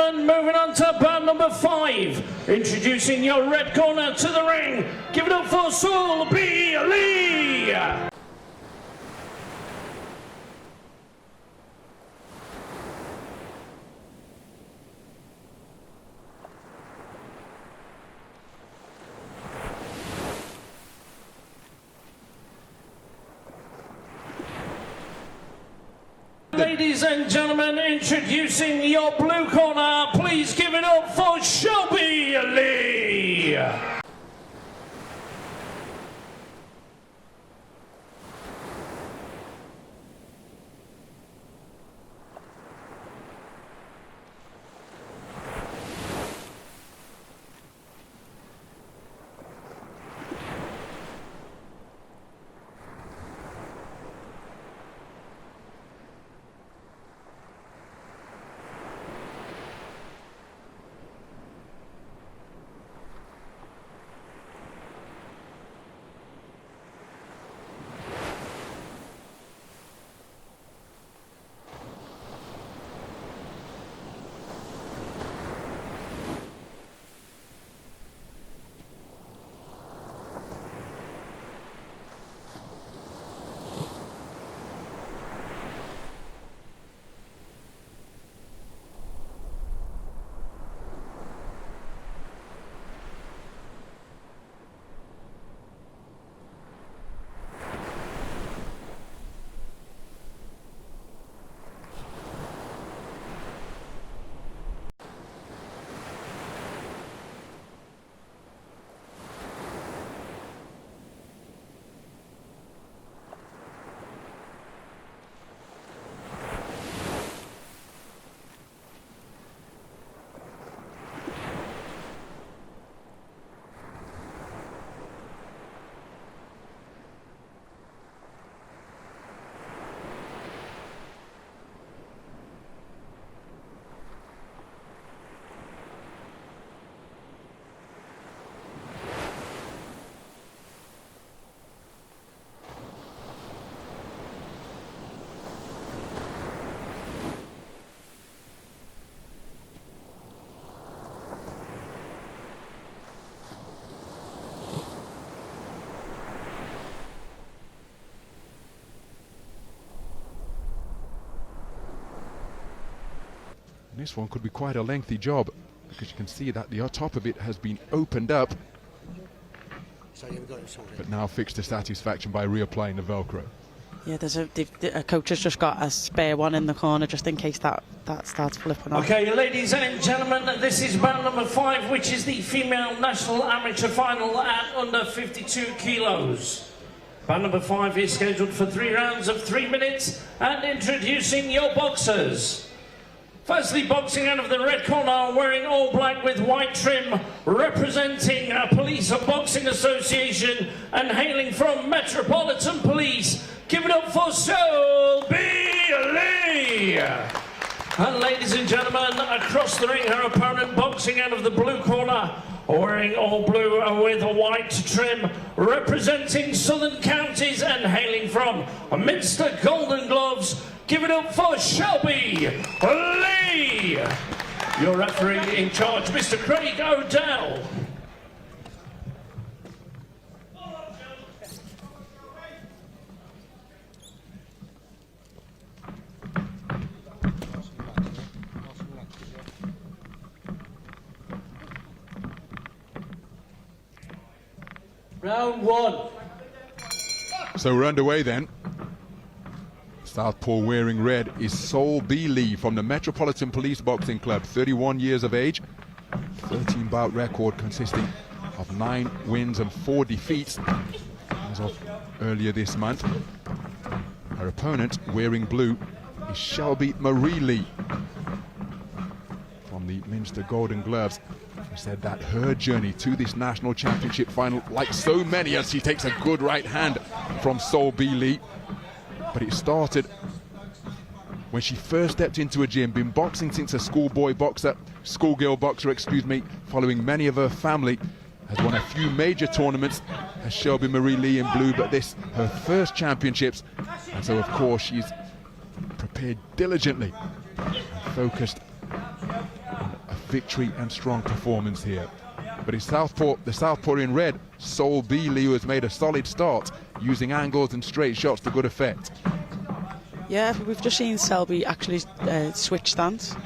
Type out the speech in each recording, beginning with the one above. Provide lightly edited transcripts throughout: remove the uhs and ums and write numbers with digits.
gentlemen, moving on to bout number 5. Introducing your red corner to the ring. Give it up for Seul Bee Lee. Ladies and gentlemen, introducing your blue corner, please give it up for Shelby Lee. This one could be quite a lengthy job, because you can see that the top of it has been opened up, but now fixed to satisfaction by reapplying the Velcro. Yeah, a coach has just got a spare one in the corner just in case that starts flipping off. Okay, ladies and gentlemen, this is bout number 5, which is the female national amateur final at under 52 kilos. Bout number 5 is scheduled for 3 rounds of 3 minutes, and introducing your boxers. Firstly, boxing out of the red corner, wearing all black with white trim, representing Police Boxing Association and hailing from Metropolitan Police. Give it up for Seul Bee Lee. And ladies and gentlemen, across the ring, her opponent boxing out of the blue corner, wearing all blue with a white trim, representing Southern Counties and hailing from Minster Golden Gloves. Give it up for Shelby Lee. Your referee in charge, Mr. Craig O'Dell. Round 1. So we're underway then. Southpaw wearing red is Seul Bee Lee from the Metropolitan Police Boxing Club, 31 years of age, 13 bout record consisting of 9 wins and 4 defeats as of earlier this month. Her opponent wearing blue is Shelby Lee from the Minster Golden Gloves, who said that her journey to this national championship final, like so many, as she takes a good right hand from Seul Bee Lee. But it started when she first stepped into a gym, been boxing since a schoolgirl boxer, following many of her family, has won a few major tournaments as Shelby Lee in blue, but this her first championships, and so of course she's prepared diligently and focused on victory and strong performance here. But the southpaw in red, Seul Bee Lee, has made a solid start, using angles and straight shots to good effect. Yeah, we've just seen Shelby actually switch stance.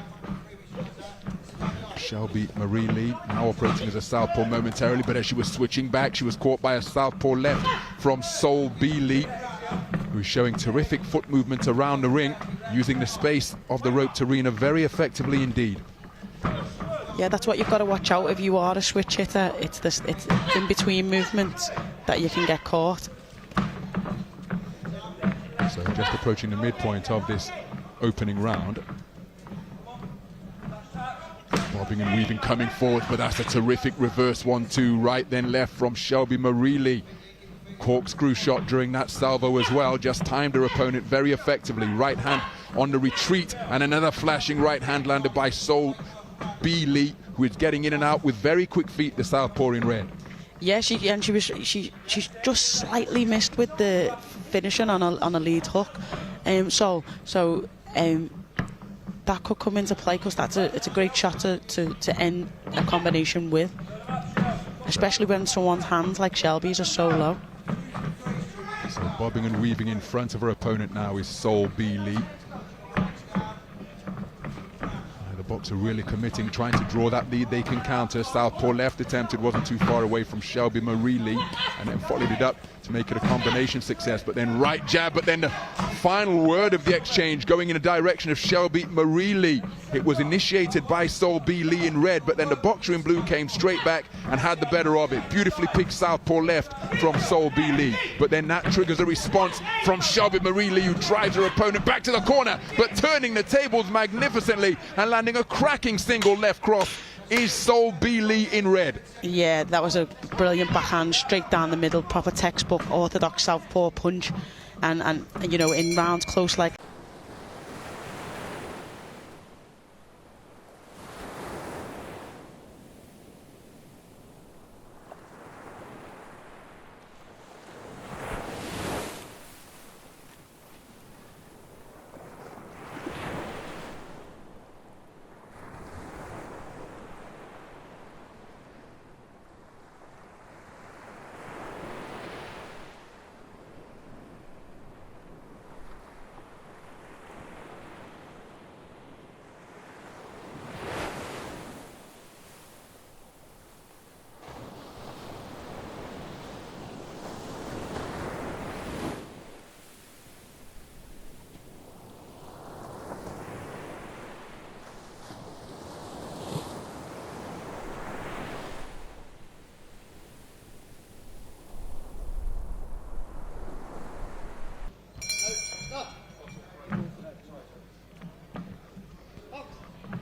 Shelby Lee now approaching as a southpaw momentarily, but as she was switching back, she was caught by a southpaw left from Seul Bee Lee, who's showing terrific foot movement around the ring, using the space of the roped arena very effectively indeed. Yeah, that's what you've got to watch out if you are a switch hitter. It's in between movements that you can get caught. So just approaching the midpoint of this opening round. Bobbing and weaving coming forward, but that's a terrific reverse 1-2 right then left from Shelby Lee. Corkscrew shot during that salvo as well, just timed her opponent very effectively. Right hand on the retreat, and another flashing right hand landed by Seul Bee Lee, who is getting in and out with very quick feet, the southpaw in red. Yeah, she just slightly missed with the finishing on a lead hook. That could come into play, because it's a great shot to end a combination with, especially when someone's hands like Shelby's are so low. So bobbing and weaving in front of her opponent now is Seul Bee Lee. The boxer really committing, trying to draw that lead they can counter. Southpaw left attempted, wasn't too far away from Shelby Lee, and then followed it up to make it a combination success. But then right jab, but then the final word of the exchange going in the direction of Shelby Lee. It was initiated by Seul Bee Lee in red, but then the boxer in blue came straight back and had the better of it. Beautifully picked southpaw left from Seul Bee Lee, but then that triggers a response from Shelby Lee, who drives her opponent back to the corner, but turning the tables magnificently and landing a cracking single left cross is Seul Bee Lee in red. Yeah, that was a brilliant backhand straight down the middle, proper textbook orthodox southpaw punch, and you know, in rounds close like.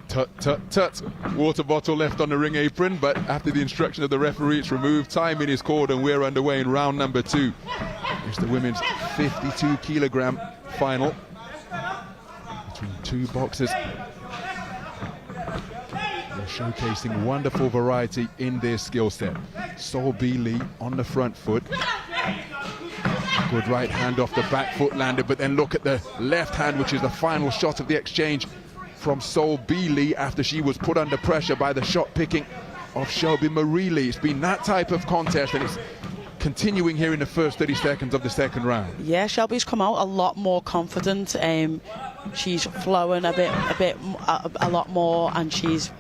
Tut, tut, tut. Water bottle left on the ring apron, but after the instruction of the referee, it's removed. Time in is called, and we're underway in round number 2. It's the women's 52-kilogram final between two boxers. They're showcasing wonderful variety in their skill set. Seul Bee Lee on the front foot. Good right hand off the back foot landed, but then look at the left hand, which is the final shot of the exchange from Seul Bee Lee after she was put under pressure by the shot picking of Shelby Lee. It's been that type of contest, and it's continuing here in the first 30 seconds of the second round. Yeah, Shelby's come out a lot more confident. She's flowing a lot more, and she's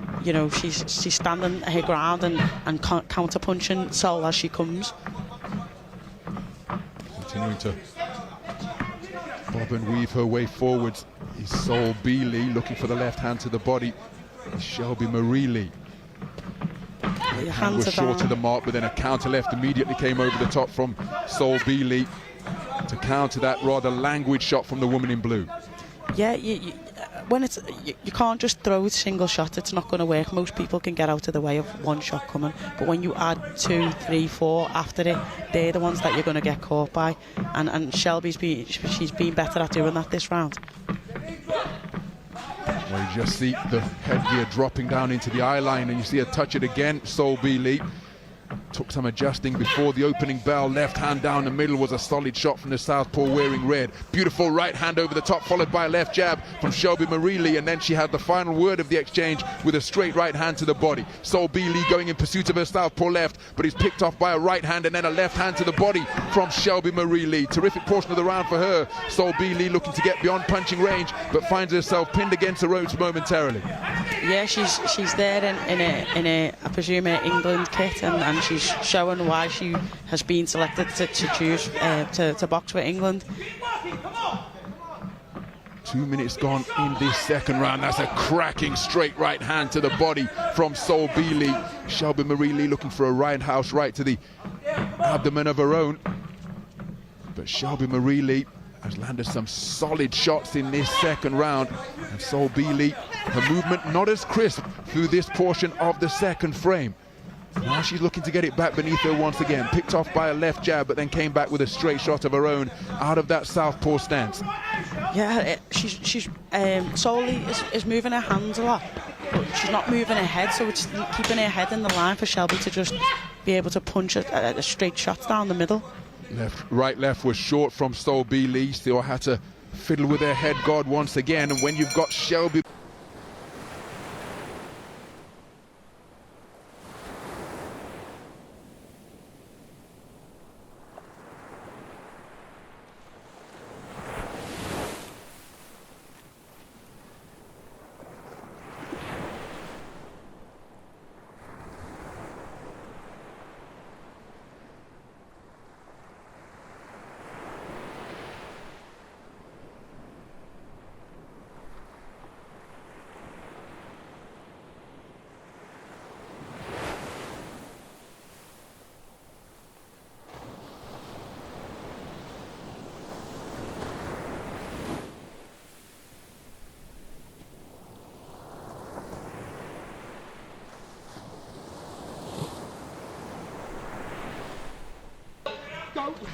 standing her ground and counter punching Seul as she comes. Continuing to bob and weave her way forwards is Seul Bee Lee, looking for the left hand to the body is Shelby Lee. Your Hand was short of the mark, but then a counter left immediately came over the top from Seul Bee Lee to counter that rather languid shot from the woman in blue. Yeah, when you can't just throw a single shot, it's not going to work. Most people can get out of the way of one shot coming, but when you add 2, 3, 4 after it, they're the ones that you're going to get caught by. And Shelby's been better at doing that this round. Well, you just see the headgear dropping down into the eye line, and you see her touch it again, Seul Bee Lee. took some adjusting before the opening bell. Left hand down the middle was a solid shot from the southpaw wearing red. Beautiful right hand over the top, followed by a left jab from Shelby Lee, and then she had the final word of the exchange with a straight right hand to the body. Seul Bee Lee going in pursuit of her southpaw left, but is picked off by a right hand and then a left hand to the body from Shelby Lee. Terrific portion of the round for her. Seul Bee Lee looking to get beyond punching range, but finds herself pinned against the ropes momentarily. Yeah, she's there in a I presume, an England kit, and she's showing why she has been selected to choose to box for England. 2 minutes gone in this second round. That's a cracking straight right hand to the body from Seul Bee Lee. Shelby Lee looking for a roundhouse right to the abdomen of her own. But Shelby Lee has landed some solid shots in this second round. And Seul Bee Lee, her movement not as crisp through this portion of the second frame. Now she's looking to get it back beneath her once again. Picked off by a left jab, but then came back with a straight shot of her own out of that southpaw stance. Yeah, she's solely is moving her hands a lot, but she's not moving her head, so it's keeping her head in the line for Shelby to just be able to punch a straight shot down the middle. Left was short from Seul Bee Lee. Still had to fiddle with her head guard once again, and when you've got Shelby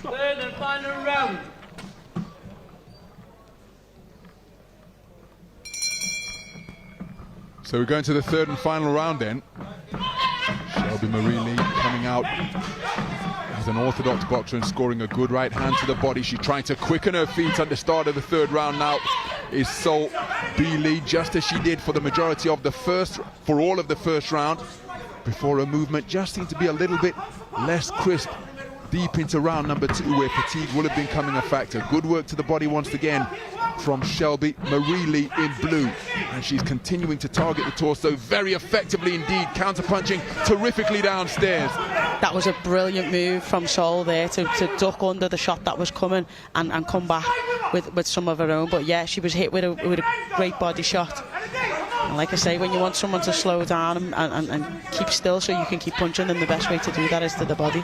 Third and final round. So we're going to the third and final round then. Shelby Lee coming out as an orthodox boxer and scoring a good right hand to the body. She's trying to quicken her feet at the start of the third round. Now is Seul Bee Lee, just as she did for the majority of the all of the first round, before her movement just seemed to be a little bit less crisp deep into round number 2, where fatigue will have been becoming a factor. Good work to the body once again from Shelby Lee in blue, and she's continuing to target the torso very effectively indeed, counter-punching terrifically downstairs. That was a brilliant move from Seul there to duck under the shot that was coming and come back with some of her own. But yeah, she was hit with a great body shot. And like I say, when you want someone to slow down and keep still so you can keep punching, then the best way to do that is to the body.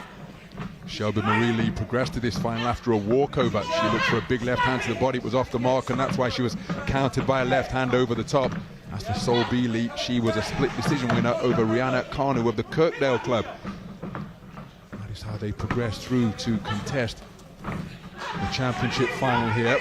Shelby Lee progressed to this final after a walkover. She looked for a big left hand to the body. It was off the mark, and that's why she was countered by a left hand over the top. As for Seul Bee Lee, she was a split decision winner over Rihanna Kanu of the Kirkdale Club. That is how they progressed through to contest the championship final here.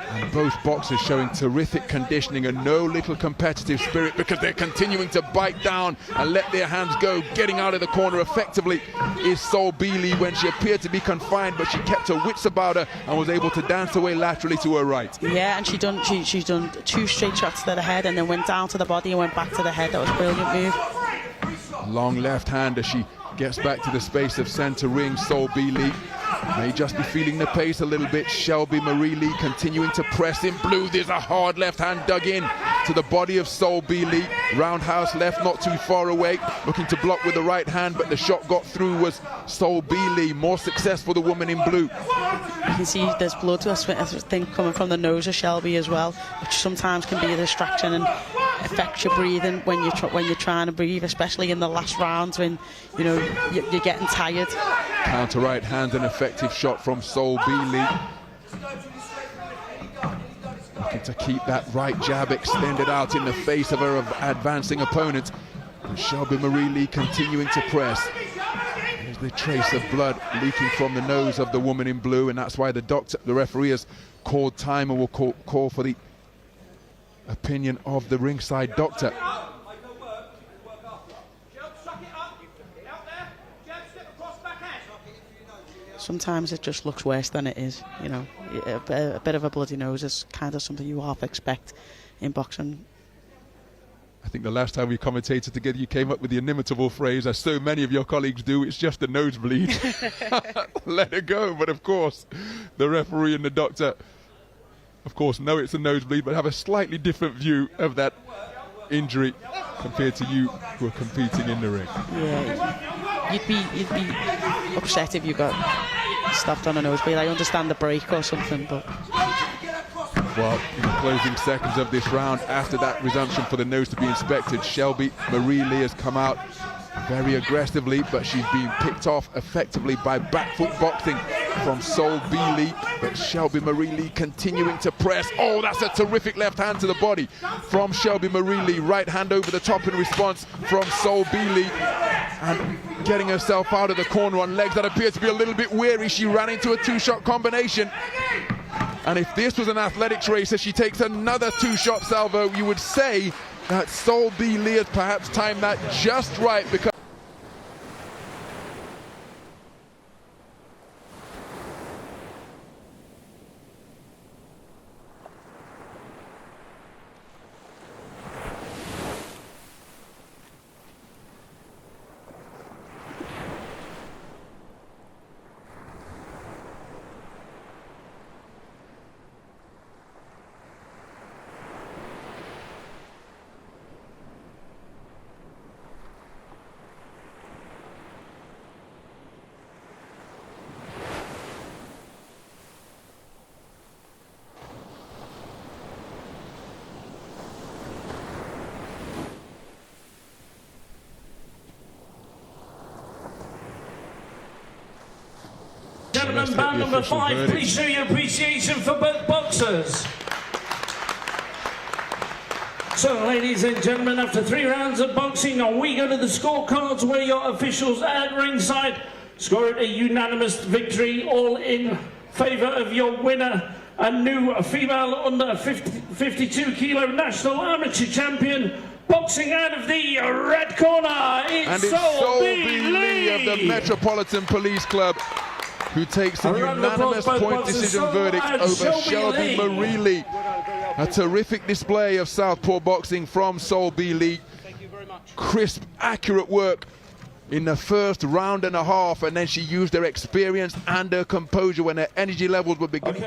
And both boxers showing terrific conditioning and no little competitive spirit, because they're continuing to bite down and let their hands go. Getting out of the corner effectively is Seul Bee Lee when she appeared to be confined, but she kept her wits about her and was able to dance away laterally to her right. Yeah, and she's done 2 straight shots to the head and then went down to the body and went back to the head. That was a brilliant move. Long left hand as she gets back to the space of centre ring. Seul Bee Lee may just be feeling the pace a little bit. Shelby Lee continuing to press in blue. There's a hard left hand dug in to the body of Seul Bee Lee. Roundhouse left, not too far away, looking to block with the right hand, but the shot got through. Was Seul Bee Lee more successful, the woman in blue? You can see there's blood, I think, coming from the nose of Shelby as well, which sometimes can be a distraction and affects your breathing when you're trying to breathe, especially in the last rounds when you're getting tired. Counter right hand, an effective shot from Seul Bee Lee. Looking to keep that right jab extended out in the face of her advancing opponent. And Shelby Lee continuing to press. There's the trace of blood leaking from the nose of the woman in blue, and that's why the referee has called time and will call for the opinion of the ringside doctor. sometimes it just looks worse than it is. You know, a bit of a bloody nose is kind of something you half expect in boxing. I think the last time we commentated together, you came up with the inimitable phrase, as so many of your colleagues do, it's just a nosebleed. Let it go. But of course, the referee and the doctor, of course, know it's a nosebleed, but have a slightly different view of that injury compared to you who are competing in the ring. Yeah, you'd be upset if you got stopped on a nosebleed. I understand the break or something, but... Well, in the closing seconds of this round, after that resumption for the nose to be inspected, Shelby Lee has come out very aggressively, but she's been picked off effectively by back foot boxing from Seul Bee Lee. But Shelby Lee continuing to press. Oh, that's a terrific left hand to the body from Shelby Lee. Right hand over the top in response from Seul Bee Lee. And getting herself out of the corner on legs that appear to be a little bit weary. She ran into a two-shot combination. And if this was an athletics racer, she takes another two-shot salvo, you would say that Seul Bee Lee has perhaps timed that just right, because Gentlemen, bout number 5, please show your appreciation for both boxers. So, ladies and gentlemen, after 3 rounds of boxing, we go to the scorecards where your officials at ringside scored a unanimous victory, all in favour of your winner, a new female under 52 kilo national amateur champion, boxing out of the red corner, it's Seul Bee Lee of the Metropolitan Police Club, who takes a unanimous point decision verdict over Shelby Lee. A terrific display of southpaw boxing from Seul Bee Lee. Crisp, accurate work in the first round and a half, and then she used her experience and her composure when her energy levels were beginning.